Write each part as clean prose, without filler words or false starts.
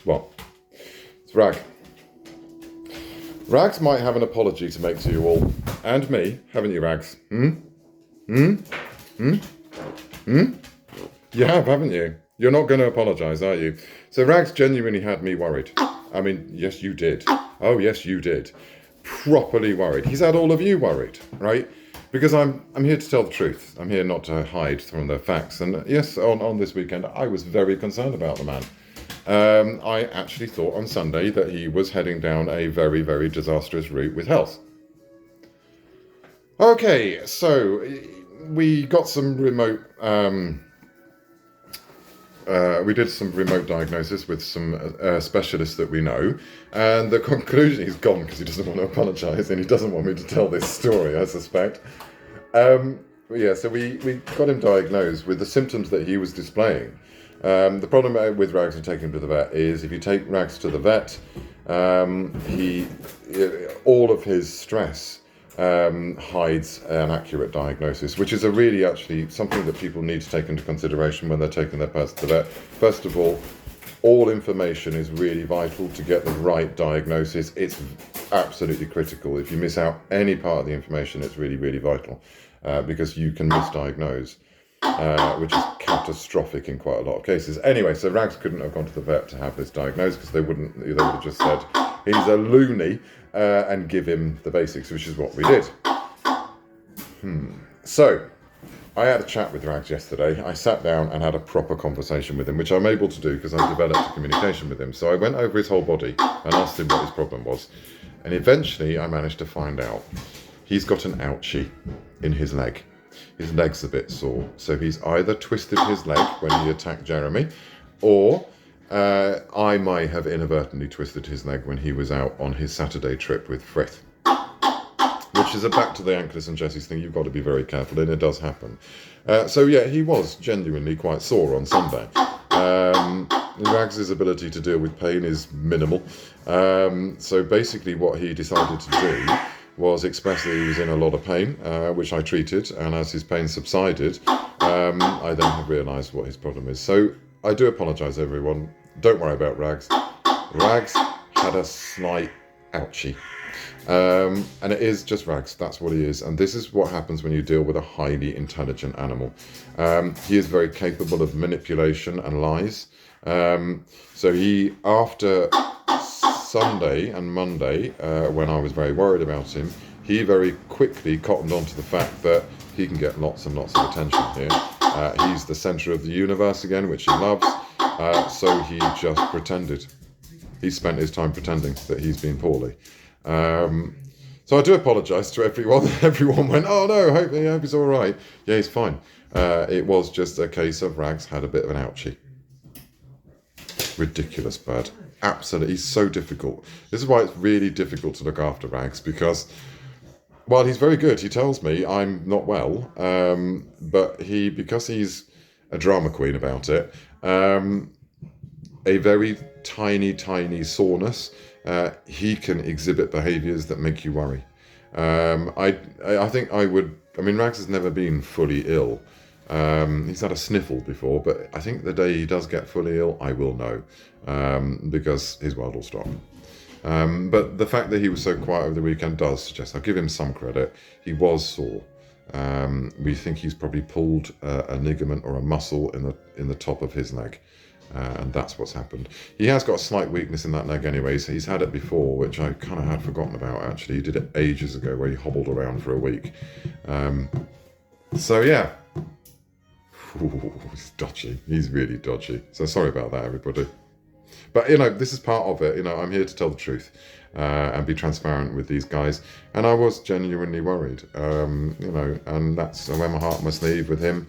Well, it's Rag. Rags might have an apology to make to you all. And me, haven't you, Rags? You have, haven't you? You're not going to apologise, are you? So Rags genuinely had me worried. I mean, yes, you did. Oh, yes, you did. Properly worried. He's had all of you worried, right? Because I'm here to tell the truth. I'm here not to hide from the facts. And yes, on this weekend, I was very concerned about the man. I actually thought on Sunday that he was heading down a very, very disastrous route with health. Okay, so we got some remote... we did some remote diagnosis with some specialists that we know, and the conclusion, he's gone because he doesn't want to apologise and he doesn't want me to tell this story, I suspect. But yeah, so we got him diagnosed with the symptoms that he was displaying. The problem with Rags and taking him to the vet is if you take Rags to the vet, all of his stress hides an accurate diagnosis, which is actually something that people need to take into consideration when they're taking their pets to the vet. First of all information is really vital to get the right diagnosis. It's absolutely critical. If you miss out any part of the information, it's really, really vital because you can misdiagnose, which is catastrophic in quite a lot of cases. Anyway, so Rags couldn't have gone to the vet to have this diagnosed because they would have just said he's a loony and give him the basics, which is what we did. So I had a chat with Rags yesterday. I sat down and had a proper conversation with him, which I'm able to do because I've developed a communication with him. So I went over his whole body and asked him what his problem was. And eventually I managed to find out. He's got an ouchie in his leg. His leg's a bit sore. So he's either twisted his leg when he attacked Jeremy, or I might have inadvertently twisted his leg when he was out on his Saturday trip with Frith. Which is a back to the Ankles and Jesse's thing. You've got to be very careful, and it does happen. So yeah, he was genuinely quite sore on Sunday. Rags' ability to deal with pain is minimal. So basically what he decided to do was express that he was in a lot of pain, which I treated, and as his pain subsided, I then realised what his problem is. So I do apologise, everyone. Don't worry about Rags. Rags had a slight ouchie. And it is just Rags, that's what he is. And this is what happens when you deal with a highly intelligent animal. He is very capable of manipulation and lies. So he, after Sunday and Monday, when I was very worried about him, he very quickly cottoned on to the fact that he can get lots and lots of attention here. He's the centre of the universe again, which he loves. So he just pretended. He spent his time pretending that he's been poorly. So I do apologise to everyone. Everyone went, oh no, hope he's all right. Yeah, he's fine. It was just a case of Rags had a bit of an ouchie. Ridiculous bird. Absolutely. He's so difficult. This is why it's really difficult to look after Rags, because while he's very good, he tells me I'm not well, but because he's a drama queen about it, a very tiny soreness, he can exhibit behaviours that make you worry. I think Rags has never been fully ill. He's had a sniffle before, but I think the day he does get fully ill, I will know, because his world will stop. But the fact that he was so quiet over the weekend does suggest, I'll give him some credit, he was sore. We think he's probably pulled a ligament or a muscle in the top of his leg. And that's what's happened. He has got a slight weakness in that leg anyways. He's had it before, which I kind of had forgotten about, actually. He did it ages ago, where he hobbled around for a week. So yeah. Ooh, he's dodgy. He's really dodgy. So sorry about that, everybody. But, this is part of it. I'm here to tell the truth and be transparent with these guys. And I was genuinely worried, and that's, I wear my heart on my sleeve with him.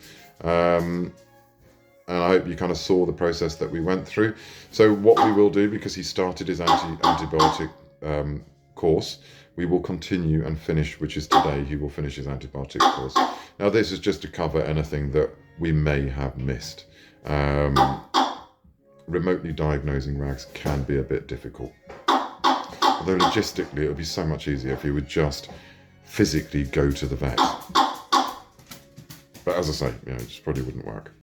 And I hope you kind of saw the process that we went through. So what we will do, because he started his antibiotic course, we will continue and finish, which is today, he will finish his antibiotic course. Now this is just to cover anything that we may have missed. Remotely diagnosing Rags can be a bit difficult. Although logistically it would be so much easier if he would just physically go to the vet. But as I say, it just probably wouldn't work.